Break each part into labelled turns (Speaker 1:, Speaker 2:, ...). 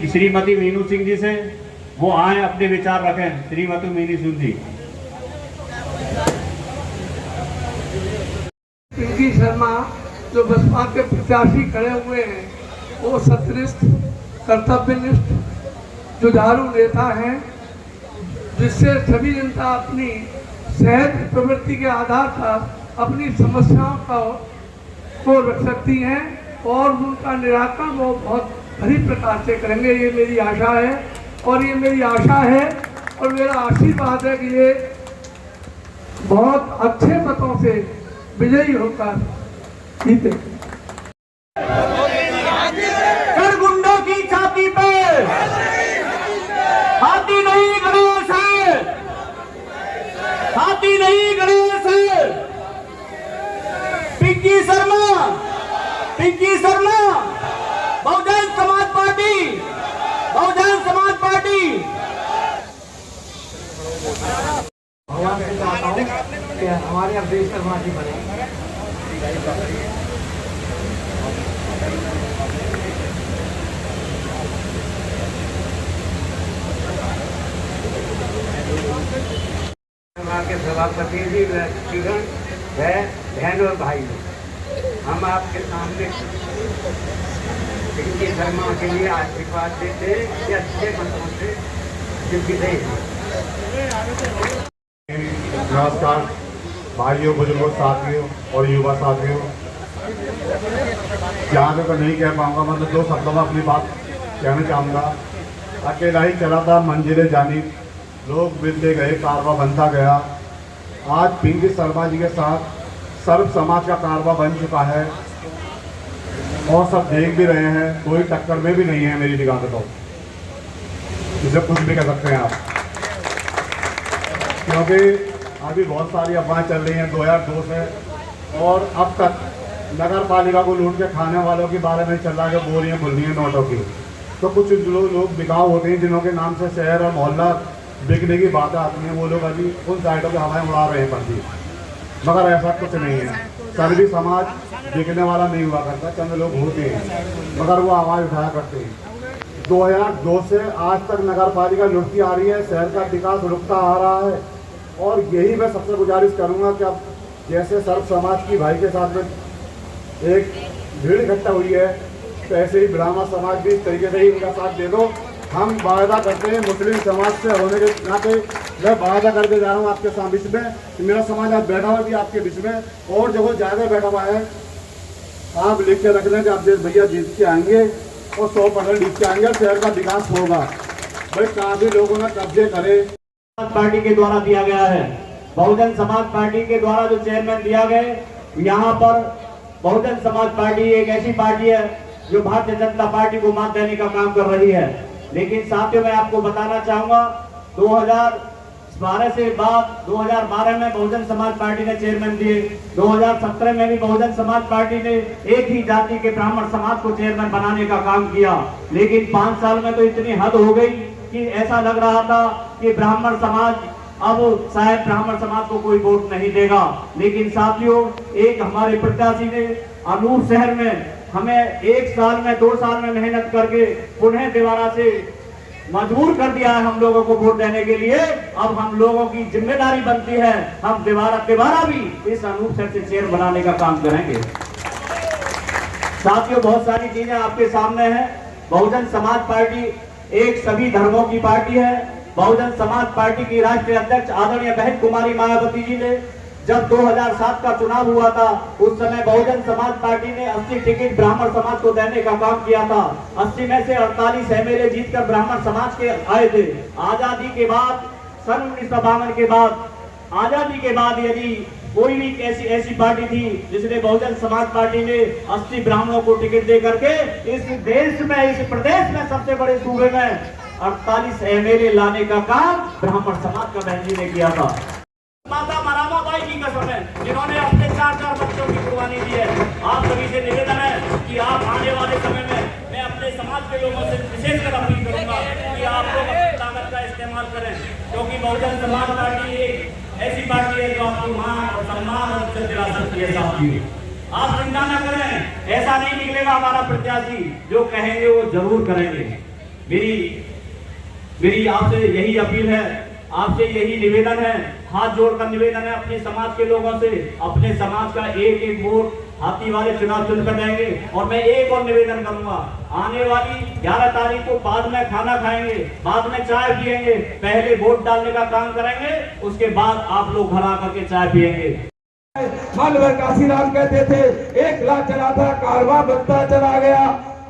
Speaker 1: श्रीमती मीनू सिंह जी से, वो आए अपने विचार रखें। श्रीमती मीनू सिंह जी।
Speaker 2: पिंकी शर्मा जो बसपा के प्रत्याशी खड़े हुए हैं, वो सत्यनिष्ठ, कर्तव्यनिष्ठ, जुझारू नेता हैं, जिससे सभी जनता अपनी सहज प्रवृत्ति के आधार पर अपनी समस्याओं को रख सकती हैं और उनका निराकरण वो बहुत भली प्रकार से करेंगे। ये मेरी आशा है और ये मेरी आशा है और मेरा आशीर्वाद है कि ये बहुत अच्छे मतों से विजयी होकर जीते।
Speaker 1: गुंडों की छाती पे हाथी नहीं गणेश है, हाथी नहीं गणेश है। Pinky Sharma, Pinky Sharma, Bahujan Samaj party, Bahujan Samaj party.
Speaker 2: भगवान से चाहता हूँ कि हमारे अब देश शर्मा जी बने। के सभापति जी है, बहन और भाई, हम आपके सामने पिंकी शर्मा के लिए आशीर्वाद देते कि अच्छे मतों से जीते।
Speaker 3: नमस्कार भाइयों, बुजुर्गों, साथियों और युवा साथियों। यहाँ तो नहीं कह पाऊँगा, मतलब 2 शब्दों में अपनी बात कहना चाहूँगा। अकेला ही चला था मंजिलें जानी, लोग मिलते गए, कारवा बनता गया। आज पिंकी शर्मा जी के साथ सर्व समाज का कारवा बन चुका है और सब देख भी रहे हैं। कोई टक्कर में भी नहीं है मेरी निगाह में, तो इसे कुछ भी कह सकते हैं आप, क्योंकि अभी बहुत सारी अफवाहें चल रही हैं 2002 से और अब तक नगर पालिका को लूट के खाने वालों के बारे में चल रहा है, बोरियां खुल रही हैं नोटों की। तो कुछ लोग बिकाऊ होते हैं जिन्हों के नाम से शहर और मोहल्ला बिकने की बातें आती हैं, वो लोग अभी उन साइडों पर हवाएं उड़ा रहे हैं पंथी, मगर ऐसा कुछ नहीं है। सर्वी समाज बिकने वाला नहीं हुआ करता, चंद लोग होते हैं मगर वो आवाज़ उठाया करते हैं। 2002 से आज तक नगर पालिका लुटती आ रही है, शहर का विकास रुकता आ रहा है और यही मैं सबसे गुजारिश करूंगा कि अब जैसे सर्व समाज की भाई के साथ में एक भीड़ इकट्ठा हुई है, तो ऐसे ही ब्राह्मण समाज भी इस तरीके से ही उनका साथ दे दो। हम वायदा करते हैं मुस्लिम समाज से होने के नाते, मैं वायदा करके जा रहा हूँ आपके साथ बीच में कि मेरा समाज आज बैठा हुआ भी आपके बीच में और जो ज़्यादा बैठा हुआ है, आप लिख के रख लें कि आप भैया जीत के आएंगे और 100% जीत के आएंगे, शहर का विकास होगा। भाई काफ़ी लोगों ने कब्जे करे
Speaker 1: पार्टी के द्वारा दिया गया है, बहुजन समाज पार्टी के द्वारा जो चेयरमैन दिया गए। यहाँ पर बहुजन समाज पार्टी एक ऐसी पार्टी है जो भारतीय जनता पार्टी को मात देने का काम कर रही है। लेकिन साथियों, मैं आपको बताना चाहूंगा 2012 से बाद 2012 में बहुजन समाज पार्टी ने चेयरमैन दिए, 2017 में भी बहुजन समाज पार्टी ने एक ही जाति के ब्राह्मण समाज को चेयरमैन बनाने का काम किया। लेकिन 5 साल में तो इतनी हद हो गई कि ऐसा लग रहा था कि ब्राह्मण समाज अब शायद ब्राह्मण समाज को कोई वोट नहीं देगा। लेकिन साथियों, एक हमारे प्रत्याशी ने अनूप शहर में हमें 1 साल में 2 साल में मेहनत करके पुनः दोबारा से मजबूर कर दिया है हम लोगों को वोट देने के लिए। अब हम लोगों की जिम्मेदारी बनती है, हम दोबारा भी इस अनूप शहर से चेयर बनाने का काम करेंगे। साथियों, बहुत सारी चीजें आपके सामने हैं। बहुजन समाज पार्टी एक सभी धर्मों की पार्टी है। बहुजन समाज पार्टी की राष्ट्रीय अध्यक्ष आदरणीय बहन कुमारी मायावती जी ने जब 2007 का चुनाव हुआ था, उस समय बहुजन समाज पार्टी ने 80 टिकट ब्राह्मण समाज को देने का काम किया था। 80 में से 48 एमएलए जीतकर ब्राह्मण समाज के आए थे। आजादी के बाद, सन 1952 के बाद, आजादी के बाद यदि कोई भी ऐसी पार्टी थी जिसने बहुजन समाज पार्टी ने 80 ब्राह्मणों को टिकट दे करके इस देश में, इस प्रदेश में, सबसे बड़े सूबे में 48 एमएलए लाने का काम ब्राह्मण समाज का बहन जी ने किया था। माता मरामाबाई की कसम है, जिन्होंने अपने 4 बच्चों की कुर्बानी दी है। आप सभी से निवेदन है कि आप आने वाले समय में, मैं अपने समाज के लोगों से विशेषकर अपील करूंगा कि आप लोग अपनी ताकत का इस्तेमाल करें, क्योंकि बहुजन समाज पार्टी एक ऐसी पार्टी है जो आपको मान और सम्मान और इज्जत दिला सकती है। साथियों, आप चिंता न करें, ऐसा नहीं निकलेगा हमारा प्रत्याशी, जो कहेंगे वो जरूर करेंगे। मेरी आपसे यही अपील है, आपसे यही निवेदन है, हाथ जोड़कर निवेदन है अपने समाज के लोगों से, अपने समाज का एक एक वोट हाथी वाले चुनाव चिन्ह पर जाएंगे। और मैं एक और निवेदन करूंगा, आने वाली 11 तारीख को बाद में खाना खाएंगे, बाद में चाय पिएंगे, पहले वोट डालने का काम करेंगे, उसके बाद आप लोग घर आकर के चाय पिएंगे।
Speaker 4: मानवर काशीराम कहते थे 1 लाख चला था, कारवां बनता चला गया।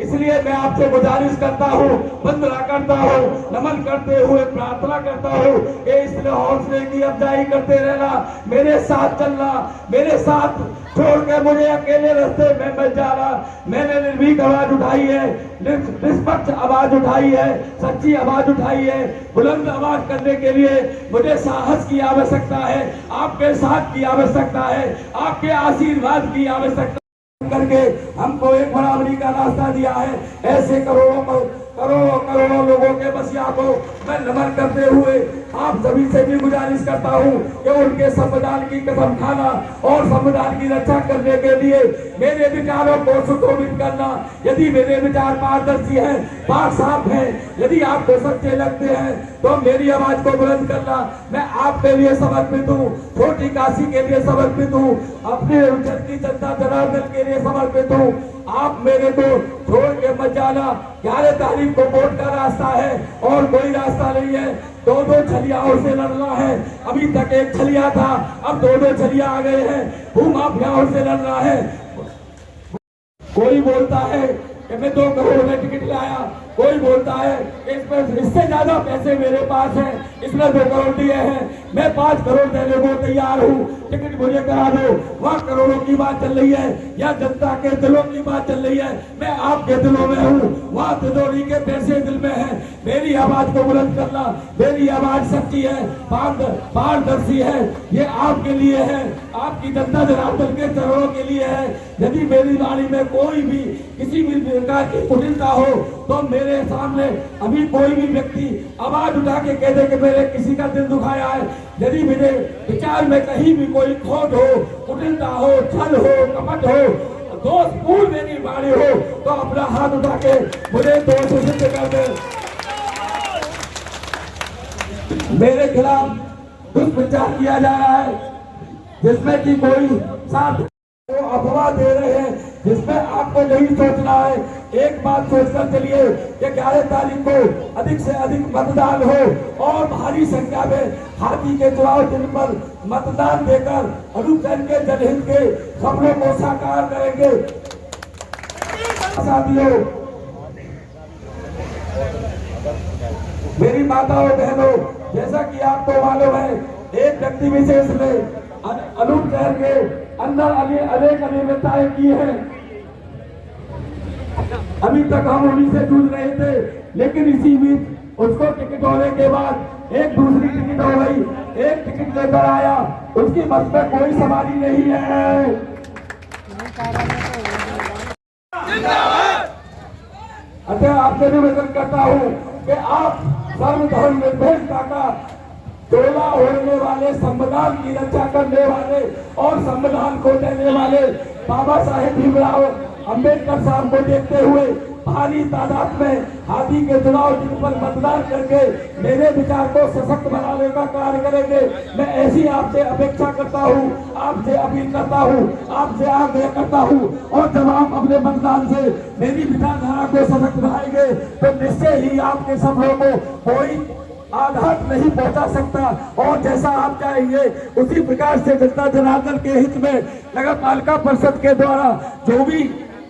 Speaker 4: इसलिए मैं आपसे गुजारिश करता हूँ, वंदना करता हूँ, नमन करते हुए प्रार्थना करता हूँ कि इस हौसले की अफजाई करते रहना, मेरे साथ चलना, मेरे साथ छोड़ के मुझे अकेले रास्ते में मत जाना। मैंने निर्भीक आवाज उठाई है, निष्पक्ष आवाज उठाई है, सच्ची आवाज उठाई है। बुलंद आवाज करने के लिए मुझे साहस की आवश्यकता है, आपके साथ की आवश्यकता है, आपके आशीर्वाद की आवश्यकता करके हमको एक बराबरी का रास्ता दिया है। ऐसे करोड़ों लोगों के बसिया को मैं नमन करते हुए आप सभी से भी गुजारिश करता हूं कि उनके संविधान की कसम खाना और संविधान की रक्षा करने के लिए मेरे विचारों को सुशोभित करना। यदि मेरे विचार पारदर्शी हैं, पाक साफ हैं, यदि आपको सच्चे लगते हैं तो मेरी आवाज को बुलंद करना। मैं आपके लिए समर्पित हूँ, छोटी काशी के लिए समर्पित हूँ, अपने जनता जनार्दन के लिए समर्पित हूँ। आप मेरे को छोड़ के मत जाना। 11 तारीख को वोट का रास्ता है और कोई रास्ता नहीं है। 2-2 छलियाओं से लड़ना है। अभी तक एक छलिया था, अब 2-2 छलिया आ गए हैं। भूमाफियाओं से लड़ना है। कोई बोलता है कि मैं 2 करोड़ में टिकट लाया, कोई बोलता है इससे ज्यादा पैसे मेरे पास हैं, इसने 2 करोड़ दिए हैं, मैं 5 करोड़ देने को तैयार हूँ, टिकट मुझे करा दो। वहाँ करोड़ों की बात चल रही है या जनता के दिलों की बात चल रही है? मैं आपके दिलों में हूँ, वहाँ तिजोरी के पैसे दिल में है। मेरी आवाज को बुलंद करना, मेरी आवाज सच्ची है, पारदर्शी है, ये आपके लिए है, आपकी जनता जनार्दन के चरणों के लिए है। यदि मेरी वाणी में कोई भी किसी भी प्रकार की कुटिलता हो तो मेरे सामने अभी कोई भी व्यक्ति आवाज उठा के कह दे कि मेरे किसी का दिल दुखाया है। यदि मेरे विचार में कहीं भी कोई खोट हो, कुटिलता हो, छल हो, कपट हो, दोषपूर्ण मेरी वाणी हो तो अपना हाथ उठा के मुझे दोष सिद्ध कर दे। मेरे खिलाफ दुष्प्रचार किया जा रहा है जिसमें कि कोई साथ वो अफवाह दे रहे हैं, जिसमें आपको नहीं सोचना है। एक बात सोचकर चलिए कि 11 तारीख को अधिक से अधिक मतदान हो और भारी संख्या में हाथी के चुनाव चिन्ह पर मतदान देकर अनूप जैन के जनहित के सपनों को साकार करेंगे। साथियों, मेरी माताओं बहनों, जैसा कि आपको मालूम है एक व्यक्ति विशेष ने अनूप जैन के अंदर अनेक अनियमितताएं की हैं। अभी तक हम उन्हीं से जूझ रहे थे, लेकिन इसी बीच उसको टिकट होने के बाद एक दूसरी टिकट हो गई, एक टिकट लेकर आया, उसकी बस में कोई सवारी नहीं है। अतः आपसे निवेदन करता हूँ कि आप सर्वधर्म निरपेक्षता का तोला ओढ़ने वाले, संविधान की रक्षा करने वाले और संविधान को देने वाले बाबा साहेब भीमराव अंबेडकर साहब को देखते हुए भारी तादाद में हाथी के चुनाव चिन्ह पर मतदान करके मेरे विचार को सशक्त बनाने का कार्य करेंगे। मैं ऐसी आपसे अपेक्षा करता हूँ, आपसे अपील करता हूँ, आपसे आग्रह करता हूँ। और जब आप अपने मतदान से मेरी विचारधारा को सशक्त बनाएंगे तो निश्चय ही आपके सपनों को कोई आघात नहीं पहुंचा सकता। और जैसा आप चाहेंगे उसी प्रकार से जनता जनार्दन के हित में नगर पालिका परिषद के द्वारा जो भी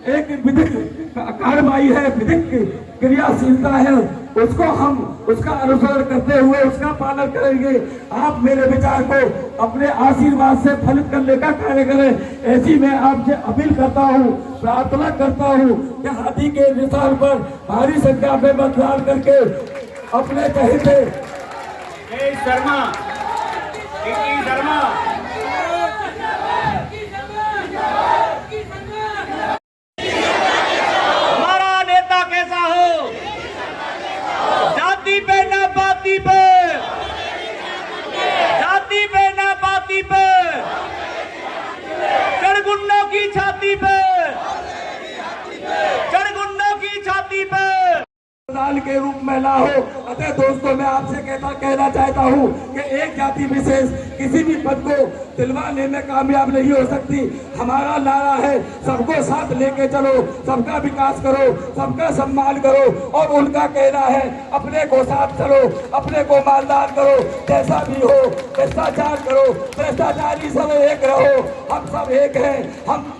Speaker 4: एक विधिक कार्रवाई है, विधिक क्रियाशीलता है, उसको हम उसका अनुसरण करते हुए उसका पालन करेंगे। आप मेरे विचार को अपने आशीर्वाद से फलित करने का कार्य करें, ऐसी मैं आपसे अपील करता हूँ, प्रार्थना करता हूँ कि हाथी के निशान पर भारी संख्या में मतदान करके अपने चहेते
Speaker 1: शर्मा हमारा नेता कैसा हो, जाति पे ना पाती पे, जाति पे ना पाती पे, चढ़गुंडों की छाती पे, चढ़गुंडों की छाती पे।
Speaker 4: सम्मान के रूप में ना हो। अतः दोस्तों, मैं आपसे कहना चाहता हूँ कि एक जाति विशेष किसी भी पद को दिलवाने में कामयाब नहीं हो सकती। हमारा नारा है सबको साथ लेके चलो, सबका विकास करो, सबका सम्मान करो। और उनका कहना है अपने को साथ चलो, अपने को मालदार करो, जैसा भी हो भ्रष्टाचार करो, भ्रष्टाचारी सब एक रहो। हम सब एक हैं, हम